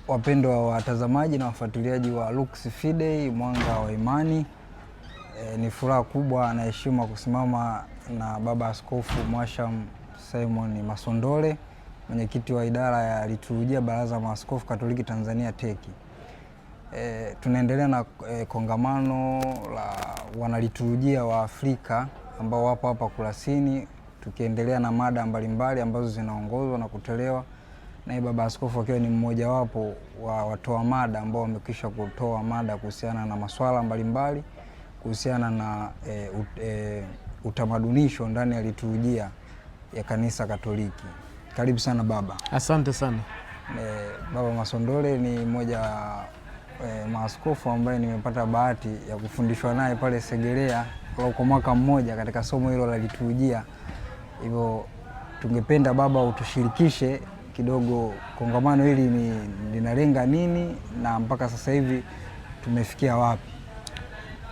Wapendwa watazamaji na wafuatiliaji wa Lux Fidei Mwanga wa Imani, ni furaha kubwa na heshima kusimama na Baba Askofu Mwasham Simon Masondole, mwenyekiti wa idara ya liturujia Baraza la Maaskofu Katoliki Tanzania TEC. Tunaendelea na kongamano la wanaliturujia wa Afrika ambao wapo hapa Kurasini, tukiendelea na mada mbalimbali ambazo zinaongozwa na kutolewa na Baba Askofu akiwa ni mmoja wapo wa watoa mada ambao wamekwisha kutoa mada kuhusiana na masuala mbalimbali kuhusiana na utamadunisho ndani ya liturujia ya Kanisa Katoliki. Karibu sana baba. Asante sana. Baba Masondole ni mmoja maaskofu ambaye nimepata bahati ya kufundishwa naye pale Segerea kwa mwaka mmoja katika somo hilo la liturujia. Hivyo tungependa baba utushirikishe kidogo kongamano hili linalenga nini na mpaka sasa hivi tumefikia wapi?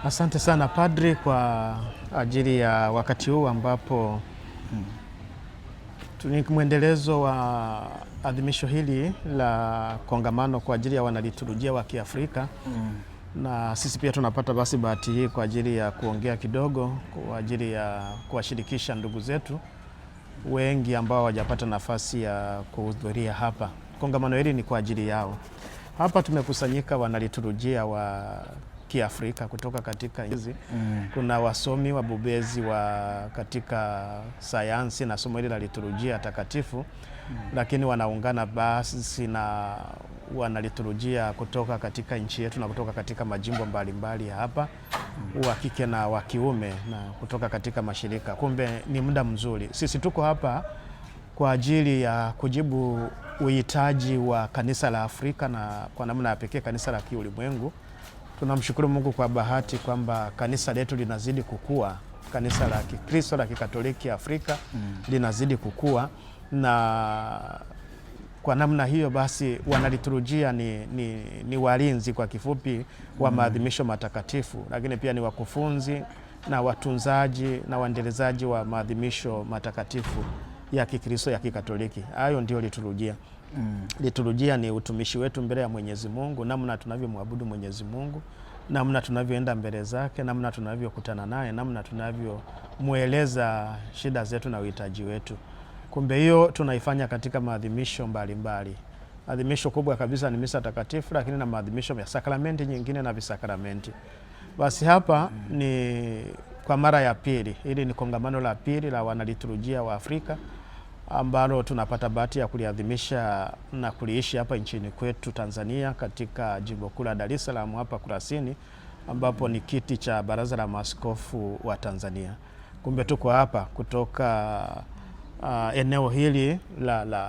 Asante sana padri kwa ajili ya wakati huu ambapo ni mwendelezo wa adhimisho hili la kongamano kwa ajili ya wanaliturujia wa Kiafrika. Na sisi pia tunapata basi bahati hii kwa ajili ya kuongea kidogo kwa ajili ya kuwashirikisha ndugu zetu wengi ambao hawajapata nafasi ya kuhudhuria hapa. Kongamano hili ni kwa ajili yao. Hapa tumekusanyika wanaliturujia wa Kiafrika kutoka katika nchi. Kuna wasomi wabobezi katika sayansi na somo hili la liturujia takatifu, lakini wanaungana basi na wanaliturujia kutoka katika nchi yetu na kutoka katika majimbo mbalimbali hapa, wa kike na wa kiume, na kutoka katika mashirika. Kumbe ni muda mzuri. Sisi tuko hapa kwa ajili ya kujibu uhitaji wa kanisa la Afrika na kwa namna ya pekee kanisa la kiulimwengu. Tunamshukuru Mungu kwa bahati kwamba kanisa letu linazidi kukua. Kanisa la Kikristo la Kikatoliki Afrika linazidi kukua, na kwa namna hiyo basi wanaliturujia ni walinzi kwa kifupi wa maadhimisho matakatifu, lakini pia ni wakufunzi na watunzaji na waendelezaji wa maadhimisho matakatifu ya Kikristo ya Kikatoliki. Hayo ndio liturujia. Liturujia ni utumishi wetu mbele ya Mwenyezi Mungu, namna tunavyomwabudu Mwenyezi Mungu, namna tunavyoenda mbele zake, namna tunavyokutana naye, namna tunavyomweleza shida zetu na uhitaji wetu. Kumbe hiyo tunaifanya katika maadhimisho mbalimbali. Adhimisho kubwa kabisa ni misa takatifu, lakini na maadhimisho ya sakramenti nyingine na visakramenti. Basi hapa ni kwa mara ya pili. Hili ni kongamano la pili la wanaliturujia wa Afrika ambalo tunapata bahati ya kuliadhimisha na kuliishi hapa nchini kwetu Tanzania, katika jimbo kuu la Dar es Salaam hapa Kurasini, ambapo ni kiti cha Baraza la Maaskofu wa Tanzania. Kumbe tuko hapa kutoka eneo hili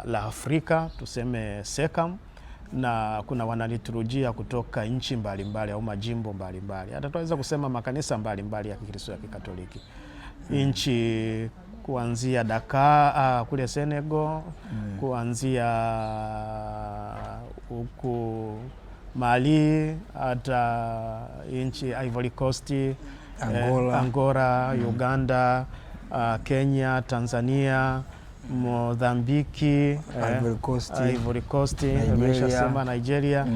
la Afrika, tuseme SECAM, na kuna wanaliturujia kutoka nchi mbalimbali au majimbo mbalimbali, hata tunaweza kusema makanisa mbalimbali ya Kikristo ya Kikatoliki. Nchi kuanzia Dakar kule Senegal, kuanzia huku Mali, hata nchi Ivory Coast, Angola, Uganda, Kenya, Tanzania, Mozambiki, Ivory Coast, Nigeria,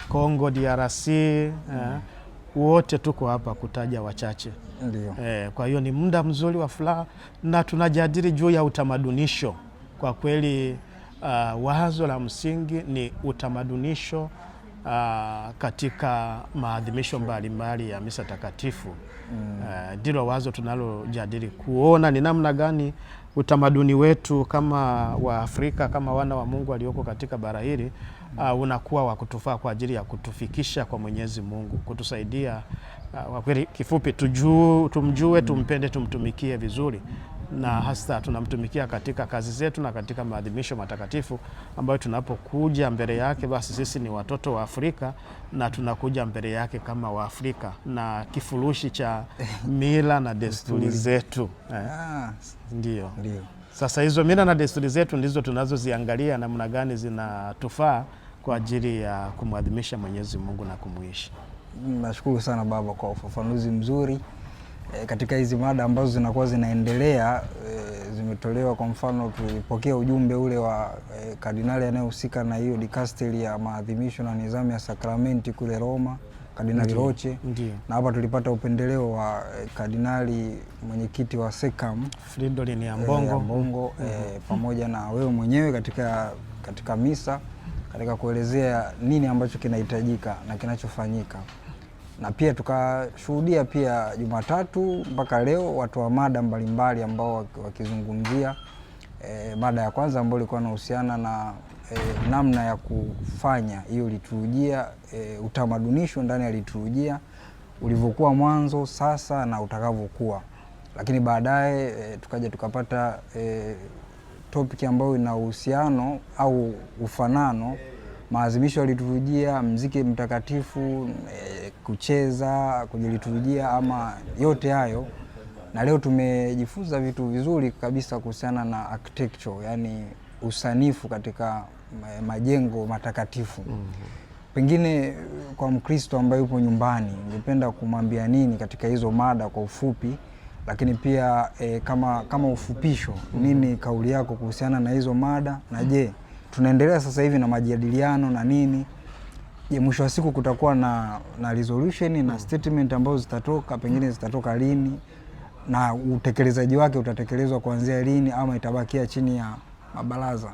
Congo DRC, wote tuko hapa kutaja wachache. Kwa hiyo ni muda mzuri wa furaha na tunajadili juu ya utamadunisho. Kwa kweli wazo la msingi ni utamadunisho katika maadhimisho mbalimbali ya misa takatifu. Ndilo wazo tunalojadili, kuona ni namna gani utamaduni wetu kama wa Afrika, kama wana wa Mungu walioko katika bara hili unakuwa wa kutufaa kwa ajili ya kutufikisha kwa Mwenyezi Mungu, kutusaidia kwa kweli kifupi tumjue, tumpende, tumtumikie vizuri, na hasa tunamtumikia katika kazi zetu na katika maadhimisho matakatifu ambayo tunapokuja mbele yake basi sisi ni watoto wa Afrika na tunakuja mbele yake kama wa Afrika na kifurushi cha mila na desturi zetu. Ndio. Sasa hizo mila na desturi zetu ndizo tunazoziangalia namna gani zinatufaa kwa ajili ya kumwadhimisha Mwenyezi Mungu na kumuishi. Nashukuru sana baba kwa ufafanuzi mzuri katika hizi mada ambazo zinakuwa zinaendelea. umetolewa. Kwa mfano tulipokea ujumbe ule wa kardinali anayehusika na hiyo dikasteri ya maadhimisho na nidhamu ya sakramenti kule Roma, Kardinali Roche. Na hapa tulipata upendeleo wa kardinali mwenyekiti wa SECAM Fridolin Ambongo pamoja na wewe mwenyewe katika misa, katika kuelezea nini ambacho kinahitajika na kinachofanyika. Na pia tukashuhudia pia Jumatatu mpaka leo watu wa mada mbalimbali ambao wakizungumzia mada ya kwanza ambayo ilikuwa inahusiana na namna ya kufanya hiyo liturujia, utamadunisho ndani ya liturujia ulivyokuwa mwanzo, sasa na utakavyokuwa. Lakini baadaye tukaja tukapata topic ambayo ina uhusiano au ufanano, maadhimisho ya liturujia, muziki mtakatifu, kucheza kwenye liturujia ama yote hayo. Na leo tumejifunza vitu vizuri kabisa kuhusiana na architecture, yani usanifu katika majengo matakatifu. Pengine kwa Mkristo ambaye yupo nyumbani, ningependa kumwambia nini katika hizo mada kwa ufupi, lakini pia kama ufupisho, nini kauli yako kuhusiana na hizo mada? Na je, tunaendelea sasa hivi na majadiliano na nini? Je, mwisho wa siku kutakuwa na resolution na statement ambazo zitatoka, pengine zitatoka lini, na utekelezaji wake utatekelezwa kuanzia lini, ama itabakia chini ya mabaraza?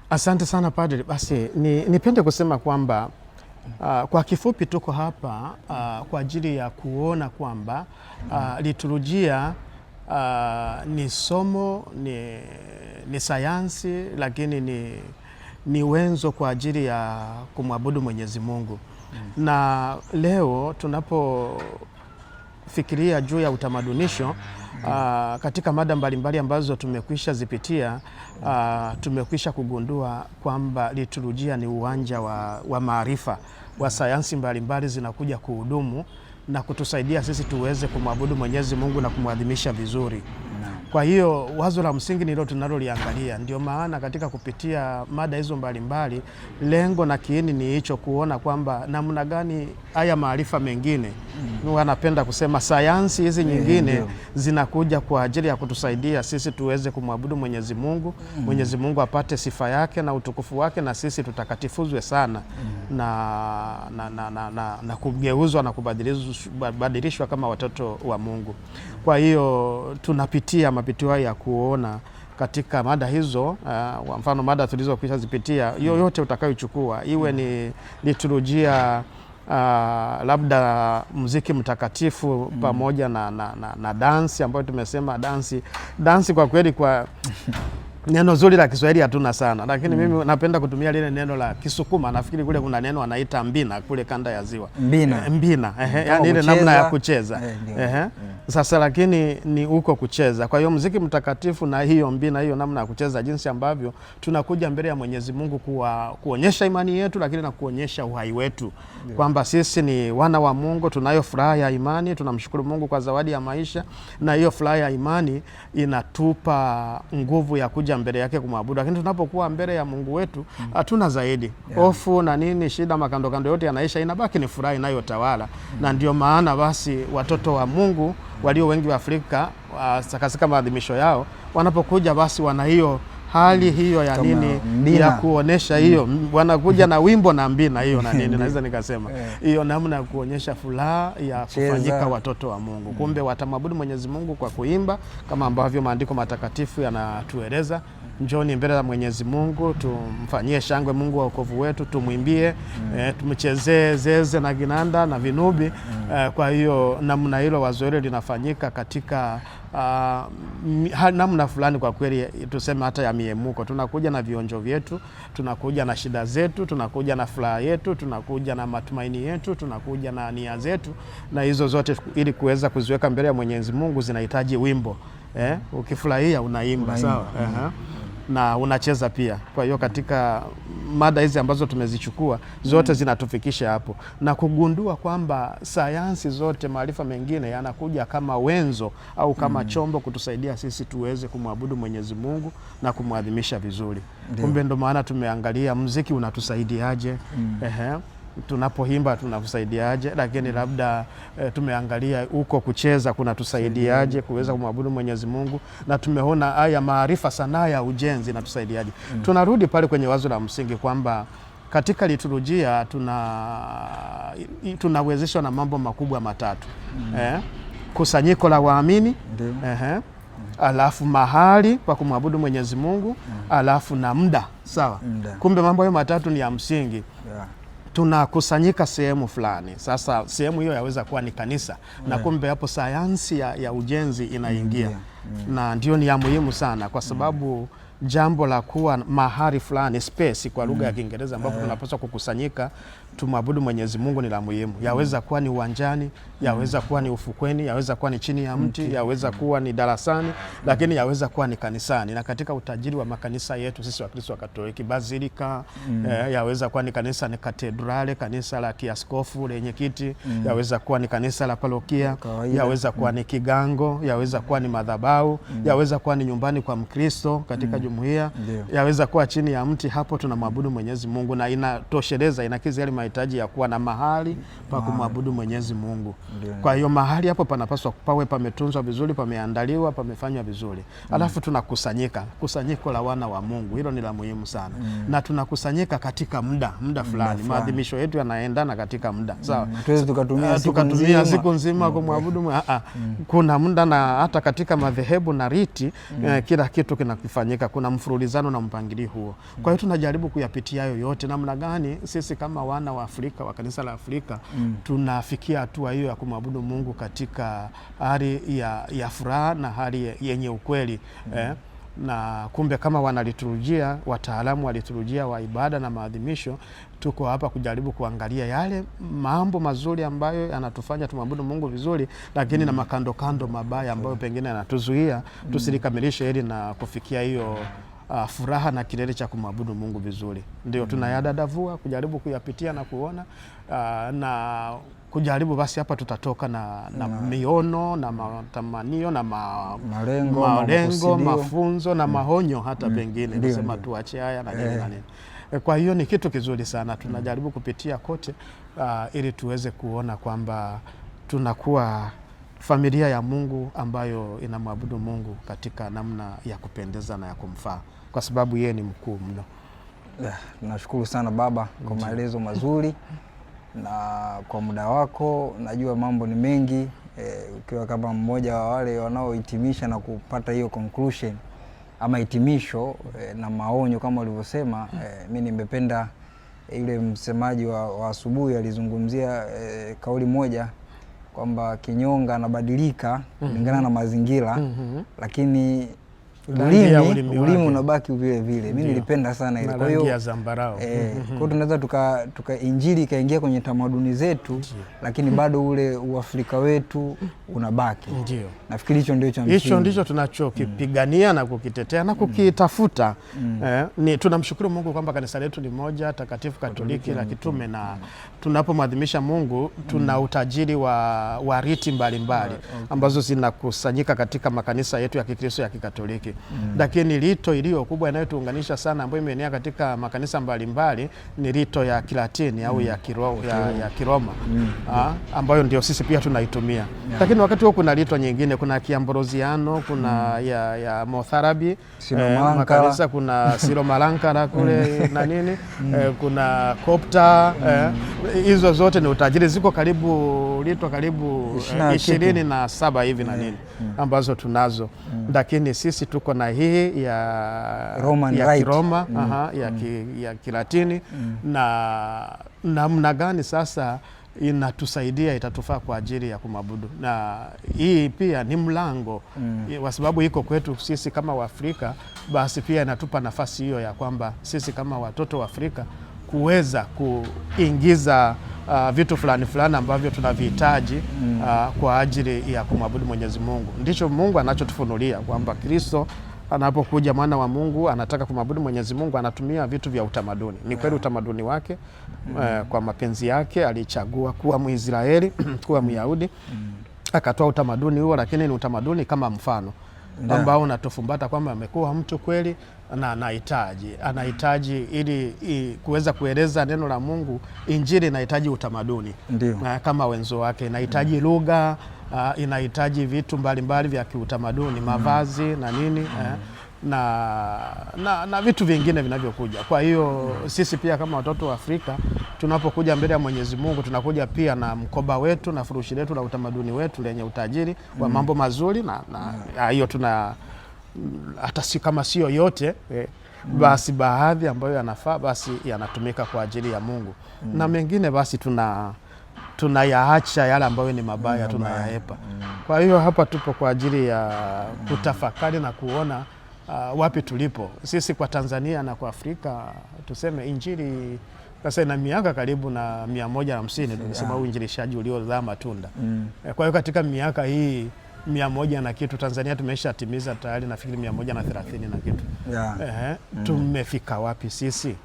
Asante sana Padre. Basi nipende kusema kwamba kwa kifupi tuko hapa kwa ajili ya kuona kwamba liturujia ni somo, ni sayansi, lakini ni wenzo kwa ajili ya kumwabudu Mwenyezi Mungu. Na leo tunapofikiria juu ya utamadunisho, katika mada mbalimbali ambazo tumekwisha zipitia, tumekwisha kugundua kwamba liturujia ni uwanja wa maarifa wa sayansi mbalimbali zinakuja kuhudumu na kutusaidia sisi tuweze kumwabudu Mwenyezi Mungu na kumwadhimisha vizuri. Kwa hiyo wazo la msingi nilo tunaloliangalia. Ndio maana katika kupitia mada hizo mbalimbali, lengo na kiini ni hicho, kuona kwamba namna gani haya maarifa mengine, wanapenda kusema sayansi hizi nyingine, zinakuja kwa ajili ya kutusaidia sisi tuweze kumwabudu Mwenyezi Mungu, Mwenyezi Mungu apate sifa yake na utukufu wake, na sisi tutakatifuzwe sana na kugeuzwa na kubadilishwa kama watoto wa Mungu. Kwa hiyo tunapitia mapitio ya kuona katika mada hizo, kwa mfano mada tulizokwisha zipitia, yoyote utakayochukua, iwe ni liturujia, labda muziki mtakatifu pamoja na dansi ambayo tumesema dansi kwa kweli, kwa neno zuri la Kiswahili hatuna sana, lakini mimi napenda kutumia lile neno la Kisukuma. Nafikiri kule kuna neno anaita mbina kule kanda ya Ziwa. Mbina. Yani ile namna ya kucheza. Sasa lakini ni uko kucheza. Kwa hiyo muziki mtakatifu na hiyo mbina, hiyo namna ya kucheza, jinsi ambavyo tunakuja mbele ya Mwenyezi Mungu kuonyesha imani yetu, lakini na kuonyesha uhai wetu, kwamba sisi ni wana wa Mungu, tunayo furaha ya imani, tunamshukuru Mungu kwa zawadi ya maisha, na hiyo furaha ya imani inatupa nguvu ya kuja mbele yake kumwabudu. Lakini tunapokuwa mbele ya Mungu wetu, hatuna zaidi hofu na nini, shida makando kando yote yanaisha, inabaki ni furaha inayotawala. Na ndio maana basi watoto wa Mungu walio wengi wa Afrika katika maadhimisho yao, wanapokuja basi wana hiyo hali hiyo ya nini, ya kuonesha hiyo, wanakuja na wimbo na mbina hiyo na nini, naweza nikasema hiyo namna ya kuonyesha furaha ya kufanyika watoto wa Mungu. Kumbe watamwabudu Mwenyezi Mungu kwa kuimba, kama ambavyo maandiko matakatifu yanatueleza. Njoni mbele za Mwenyezi Mungu, tumfanyie shangwe Mungu wa wokovu wetu, tumwimbie, tumchezee zeze na ginanda na vinubi. Kwa hiyo namna hilo wazo hilo linafanyika katika namna fulani kwa kweli, tuseme hata ya miemuko. Tunakuja na vionjo vyetu, tunakuja na shida zetu, tunakuja na furaha yetu, tunakuja na matumaini yetu, tunakuja na nia zetu, na hizo zote ili kuweza kuziweka mbele ya Mwenyezi Mungu zinahitaji wimbo. Ukifurahia unaimba, sawa? Na unacheza pia. Kwa hiyo katika mada hizi ambazo tumezichukua zote zinatufikisha hapo, na kugundua kwamba sayansi zote, maarifa mengine yanakuja kama wenzo au kama chombo kutusaidia sisi tuweze kumwabudu Mwenyezi Mungu na kumwadhimisha vizuri. Kumbe ndo maana tumeangalia muziki unatusaidiaje. tunapoimba tunakusaidiaje, lakini labda tumeangalia huko kucheza kuna tusaidiaje kuweza kumwabudu Mwenyezi Mungu, na tumeona haya maarifa, sanaa ya ujenzi na tusaidiaje. Tunarudi pale kwenye wazo la msingi kwamba katika liturujia tunawezeshwa na mambo makubwa matatu. Kusanyiko la waamini, alafu mahali pa kumwabudu Mwenyezi Mungu, alafu na muda. Sawa. Kumbe mambo hayo matatu ni ya msingi. Tunakusanyika sehemu fulani. Sasa sehemu hiyo yaweza kuwa ni kanisa, na kumbe hapo sayansi ya ujenzi inaingia. Na ndio ni ya muhimu sana, kwa sababu jambo la kuwa mahali fulani, space kwa lugha ya Kiingereza, ambapo tunapaswa kukusanyika tumwabudu Mwenyezi Mungu, ni la muhimu. Yaweza kuwa ni uwanjani, yaweza kuwa ni ufukweni, yaweza kuwa ni chini ya mti, yaweza kuwa ni darasani, lakini yaweza kuwa ni kanisani. Na katika utajiri wa makanisa yetu sisi Wakristo wa Katoliki, bazilika, yaweza kuwa ni kanisa ni katedrale, kanisa la kiaskofu lenye kiti, yaweza kuwa ni kanisa la parokia, yaweza kuwa ni kigango, yaweza kuwa ni madhabahu, yaweza kuwa ni nyumbani kwa Mkristo katika jumuiya, yaweza kuwa chini ya mti. Hapo tunamwabudu Mwenyezi Mungu, na inatosheleza, inakizi yale mahitaji ya kuwa na mahali pa kumwabudu Mwenyezi Mungu. Kwa hiyo mahali hapo panapaswa pawe pametunzwa vizuri, pameandaliwa, pamefanywa vizuri. Alafu tunakusanyika, kusanyiko la wana wa Mungu, hilo ni la muhimu sana. Na tunakusanyika katika muda fulani. Maadhimisho yetu yanaendana katika muda. Sawa. Tukatumia siku nzima kumwabudu. Kuna muda, na hata katika madhehebu na riti kila kitu kinakifanyika. Kuna mfurulizano na mpangilio huo. Kwa hiyo tunajaribu kuyapitia hayo yote, namna gani sisi kama wana wa Afrika, wa kanisa la Afrika, tunafikia hatua hiyo ya kumwabudu Mungu katika hali ya furaha na hali yenye ukweli. Na kumbe kama wanaliturujia, wataalamu wa liturujia wa ibada na maadhimisho, tuko hapa kujaribu kuangalia yale mambo mazuri ambayo yanatufanya tumwabudu Mungu vizuri, lakini na makando kando mabaya ambayo pengine yanatuzuia tusilikamilishe hili na kufikia hiyo furaha na kilele cha kumwabudu Mungu vizuri. Ndio tunayadadavua, kujaribu kuyapitia na kuona, na kujaribu basi hapa tutatoka na miono na matamanio na malengo, mafunzo na mahonyo hata pengine kusema tuache haya na nini. Kwa hiyo ni kitu kizuri sana, tunajaribu kupitia kote ili tuweze kuona kwamba tunakuwa familia ya Mungu ambayo inamwabudu Mungu katika namna ya kupendeza na ya kumfaa, kwa sababu yeye ni mkuu mno. Tunashukuru sana baba kwa maelezo mazuri na kwa muda wako. Najua mambo ni mengi, ukiwa kama mmoja wa wale wanaohitimisha na kupata hiyo conclusion ama hitimisho na maonyo kama ulivyosema. Mimi nimependa yule msemaji wa asubuhi alizungumzia kauli moja kwamba kinyonga anabadilika kulingana na mazingira, lakini ulimi unabaki vile vile. Mimi nilipenda sana ile. Kwa hiyo ya zambarau. Kwa tunaweza tuka injili ikaingia kwenye tamaduni zetu, lakini bado ule Uafrika wetu unabaki. Ndio. Nafikiri hicho ndio cha msingi. Hicho ndicho tunachokipigania na kukitetea na kukitafuta. Ni tunamshukuru Mungu kwamba kanisa letu ni moja takatifu Katoliki la kitume, na tunapomwadhimisha Mungu tuna utajiri wa riti mbalimbali ambazo zinakusanyika katika makanisa yetu ya Kikristo ya Kikatoliki. Lakini rito iliyo kubwa inayotuunganisha sana ambayo imeenea katika makanisa mbalimbali ni rito ya Kilatini au ya Kiroma, ambayo ndio sisi pia tunaitumia. Lakini wakati huo kuna rito nyingine, kuna Kiambrosiano, kuna ya Motharabi, makanisa, kuna Siro Malankara kule na nini, kuna Kopta. Hizo zote ni utajiri, ziko karibu rito karibu 27 hivi na nini ambazo tunazo. Lakini sisi tuko na hii ya Kiroma, ya Kilatini, na namna gani sasa inatusaidia, itatufaa kwa ajili ya kumwabudu. Na hii pia ni mlango, kwa sababu iko kwetu sisi kama Waafrika, basi pia inatupa nafasi hiyo ya kwamba sisi kama watoto wa Afrika kuweza kuingiza vitu fulani ambavyo tunavihitaji kwa ajili ya kumwabudu Mwenyezi Mungu. Ndicho Mungu anachotufunulia kwamba Kristo anapokuja, mwana wa Mungu, anataka kumwabudu Mwenyezi Mungu, anatumia vitu vya utamaduni. Ni kweli utamaduni wake, kwa mapenzi yake alichagua kuwa Mwisraeli, kuwa Myahudi, akatoa utamaduni huo, lakini ni utamaduni kama mfano. ambao unatufumbata kwamba amekuwa mtu kweli na anahitaji ili kuweza kueleza neno la Mungu. Injili inahitaji utamaduni kama wenzo wake, inahitaji lugha, inahitaji vitu mbalimbali vya kiutamaduni, mavazi na nini na vitu vingine vinavyokuja. Kwa hiyo sisi pia kama watoto wa Afrika tunapokuja mbele ya Mwenyezi Mungu tunakuja pia na mkoba wetu na furushi letu la utamaduni wetu lenye utajiri wa mambo mazuri, na hiyo tuna hata si kama sio yote basi baadhi ambayo yanafaa basi yanatumika kwa ajili ya Mungu na mengine basi tunayaacha yale ambayo ni mabaya tunayaepa. Kwa hiyo hapa tupo kwa ajili ya kutafakari na kuona wapi tulipo sisi kwa Tanzania na kwa Afrika. Tuseme injili sasa ina miaka karibu na 150 tunasema uinjilishaji uliozaa matunda. Kwa hiyo katika miaka hii 100 na kitu Tanzania tumeshatimiza tayari nafikiri 130 na kitu. Tumefika wapi sisi?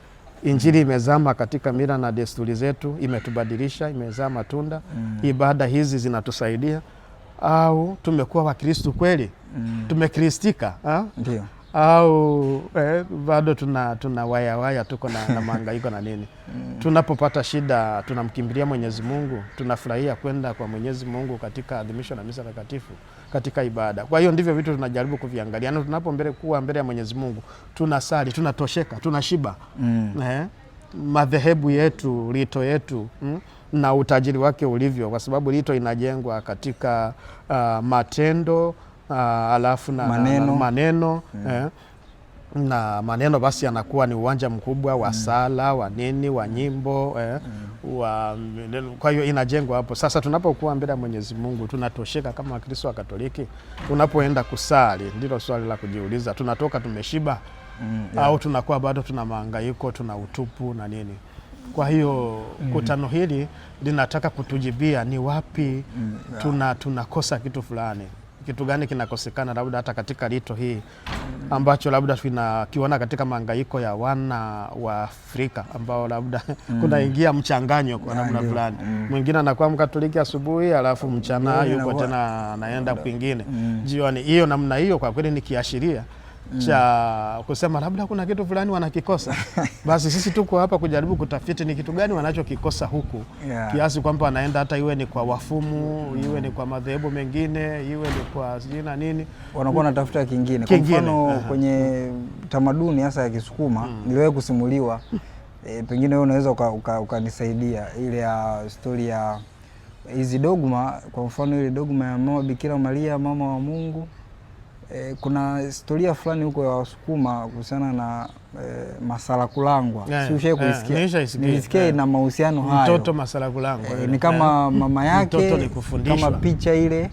Injili imezama katika mila na desturi zetu, imetubadilisha, imezaa matunda. Ibada hizi zinatusaidia au tumekuwa Wakristo kweli? Tumekristika ndio au bado tuna waya tuko na mahangaiko na nini? Tunapopata shida tunamkimbilia Mwenyezi Mungu, tunafurahia kwenda kwa Mwenyezi Mungu katika adhimisho na misa takatifu, katika ibada. Kwa hiyo ndivyo vitu tunajaribu kuviangalia. Na kuwa mbele ya Mwenyezi Mungu tunasali, tunatosheka, tunashiba. Madhehebu yetu, rito yetu na utajiri wake ulivyo, kwa sababu rito inajengwa katika matendo alafu na maneno na maneno basi yanakuwa ni uwanja mkubwa wa sala, wa nini, wa nyimbo kwa hiyo inajengwa hapo. Sasa tunapokuwa mbele ya Mwenyezi Mungu tunatosheka kama Wakristo wa Katoliki? Tunapoenda kusali, ndilo swali la kujiuliza, tunatoka tumeshiba au tunakuwa bado tuna mahangaiko, tuna utupu na nini? Kwa hiyo kutano hili linataka kutujibia ni wapi tunakosa kitu fulani. Kitu gani kinakosekana labda hata katika rito hii ambacho labda tunakiona katika mahangaiko ya wana wa Afrika ambao labda kunaingia mchanganyo kwa namna fulani. Mwingine anakuwa Mkatoliki asubuhi alafu mchana yuko tena anaenda kwingine jioni. Hiyo namna hiyo kwa kweli ni kiashiria cha kusema labda kuna kitu fulani wanakikosa. Basi sisi tuko hapa kujaribu kutafiti ni kitu gani wanachokikosa huku, kiasi kwamba wanaenda hata iwe ni kwa wafumu, iwe ni kwa madhehebu mengine, iwe ni kwa sijui na nini, wanakuwa wanatafuta kingine. Kwa mfano kwenye tamaduni hasa ya Kisukuma niliwahi kusimuliwa, pengine wewe unaweza ukanisaidia ile ya story ya hizi dogma. Kwa mfano ile dogma ya Mama Bikira Maria, mama wa Mungu. Kuna historia fulani huko ya Wasukuma kuhusiana na Masala Kulangwa. Si ushawahi kuisikia? Nilisikia ina mahusiano hayo. Mtoto Masala Kulangwa ni kama mama yake, kama picha ile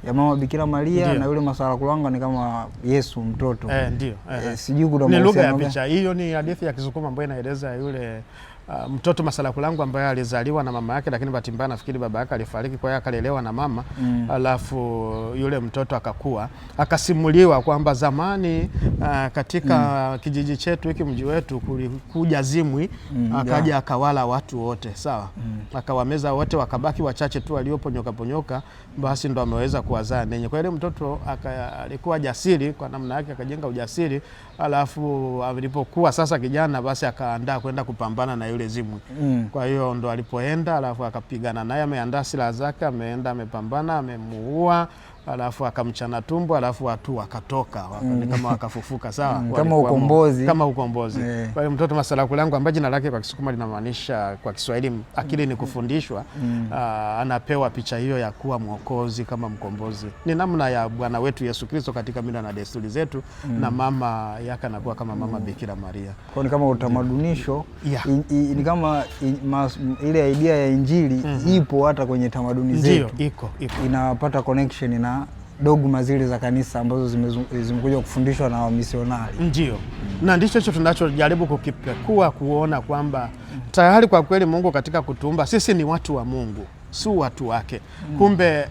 ya Mama Bikira Maria na yule Masala Kulangwa ni kama Yesu mtoto. Ndio. Sijui kuna mahusiano. Ni lugha ya picha. Hiyo ni hadithi ya Kisukuma ambayo inaeleza yule mtoto Masala Kulangwa ambaye alizaliwa na mama yake, lakini bahati mbaya nafikiri baba yake alifariki, kwa hiyo akalelewa na mama. Alafu yule mtoto akakua, akasimuliwa kwamba zamani katika kijiji chetu hiki, mji wetu, kulikuja zimwi akaja akawala watu wote, sawa? Akawameza wote, wakabaki wachache tu walioponyoka, basi ndo ameweza kuwazaa nenye. Kwa hiyo mtoto alikuwa jasiri kwa namna yake, akajenga ujasiri. Alafu alipokuwa sasa kijana, basi akaandaa kwenda kupambana na yule zimwi. Kwa hiyo ndo alipoenda, alafu akapigana naye, ameandaa silaha zake, ameenda amepambana, amemuua, alafu akamchana tumbo, alafu watu wakatoka kama wakafufuka, sawa? Kama ukombozi. Kwa hiyo mtoto Masala Kulangwa ambaye jina lake kwa Kisukuma linamaanisha kwa Kiswahili akili ni kufundishwa, anapewa picha hiyo ya kuwa mwokozi kama mkombozi. Ni namna ya Bwana wetu Yesu Kristo katika mila na desturi zetu, na mama yake anakuwa kama Mama Bikira Maria. Kwa ni kama utamadunisho, ni kama ile idea ya Injili ipo hata kwenye tamaduni zetu. Ndio, iko. Inapata connection na dogma zile za kanisa ambazo zimekuja kufundishwa na wamisionari. Ndio. Na ndicho hicho tunachojaribu kukipekua, kuona kwamba tayari kwa kweli Mungu katika kutuumba sisi ni watu wa Mungu, si watu wake. Kumbe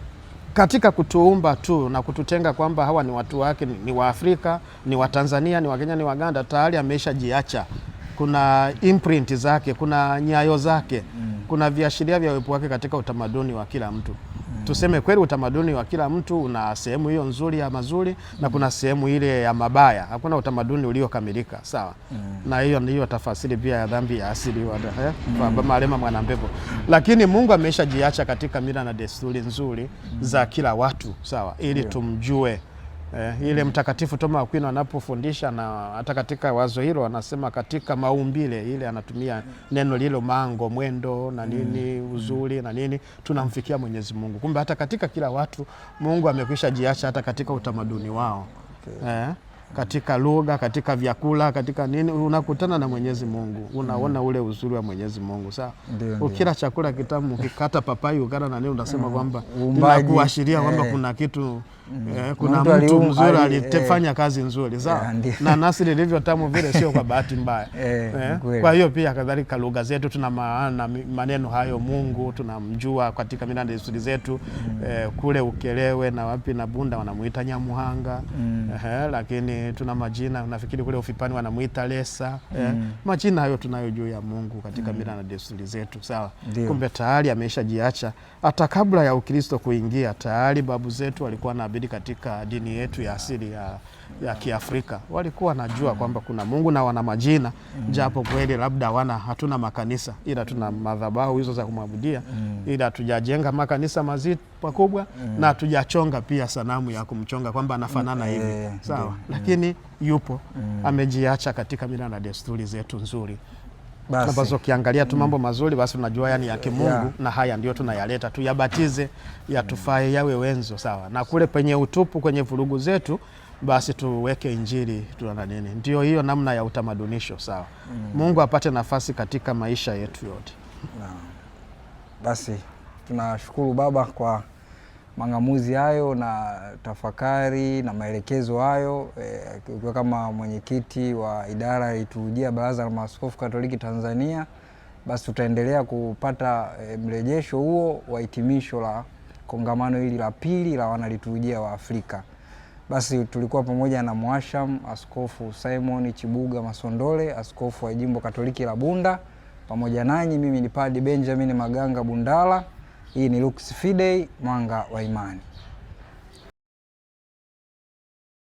katika kutuumba tu na kututenga kwamba hawa ni watu wake, ni wa Afrika, ni wa Tanzania, ni wa Kenya, ni wa Uganda, tayari ameshajiacha. Kuna imprint zake, kuna nyayo zake, kuna viashiria vya uwepo wake katika utamaduni wa kila mtu. Tuseme kweli utamaduni wa kila mtu una sehemu hiyo nzuri ya mazuri na kuna sehemu ile ya mabaya. Hakuna utamaduni uliokamilika, sawa? Na hiyo ndiyo tafasiri pia ya dhambi ya asili wa Marema Mwanampepo. Lakini Mungu ameshajiacha katika mila na desturi nzuri za kila watu, sawa? Ili tumjue. Ile Mtakatifu Thomas Akwino anapofundisha, na hata katika wazo hilo anasema katika maumbile ile anatumia neno lilo mango, mwendo na nini, uzuri na nini, tunamfikia Mwenyezi Mungu. Kumbe hata katika kila watu Mungu amekwisha jiacha hata katika utamaduni wao. Katika lugha, katika vyakula, katika nini, unakutana na Mwenyezi Mungu, unaona ule uzuri wa Mwenyezi Mungu. Sawa, ukila chakula kitamu, ukikata papai ukala na nini, unasema kwamba inakuashiria kwamba kuna kitu kuna mtu mzuri alifanya kazi nzuri. Sawa, na nasi lilivyo tamu vile sio kwa bahati mbaya. Kwa hiyo pia kadhalika lugha zetu tuna maana maneno hayo, Mungu tunamjua katika mila na desturi zetu. Kule Ukelewe na wapi na Bunda wanamuita Nyamuhanga. Lakini tuna majina, nafikiri kule Ufipani wanamuita Lesa. Majina hayo tunayo juu ya Mungu katika mila na desturi zetu. Sawa, kumbe tayari ameshajiacha hata kabla ya Ukristo kuingia. Tayari babu zetu walikuwa naabidi katika dini yetu ya asili ya Kiafrika, walikuwa najua kwamba kuna Mungu na wana majina. Japo kweli labda hatuna makanisa, ila tuna madhabahu hizo za kumwabudia, ila tujajenga makanisa mazito makubwa, na tujachonga pia sanamu ya kumchonga kwamba anafanana hivi. Sawa, lakini yupo, amejiacha katika mila na desturi zetu nzuri. Basi ukiangalia tu mambo mazuri, basi unajua yani ya kimungu, na haya ndio tunayaleta, tuyabatize, yatufae, yawe wenzo. Sawa, na kule penye utupu, kwenye vurugu zetu, basi tuweke Injili, tuna nini. Ndio hiyo namna ya utamadunisho. Sawa, Mungu apate nafasi katika maisha yetu yote. Basi tunashukuru Baba kwa mang'amuzi hayo na tafakari na maelekezo hayo. Ukiwa kama mwenyekiti wa idara ya liturujia Baraza la Maaskofu Katoliki Tanzania, basi tutaendelea kupata mrejesho huo wa hitimisho la kongamano hili la pili la wanaliturujia wa Afrika. Basi tulikuwa pamoja na Mhashamu Askofu Simon Chibuga Masondole, askofu wa Jimbo Katoliki la Bunda. Pamoja nanyi mimi ni Padre Benjamin Maganga Bundala. Hii ni Lux Fidei, mwanga wa imani.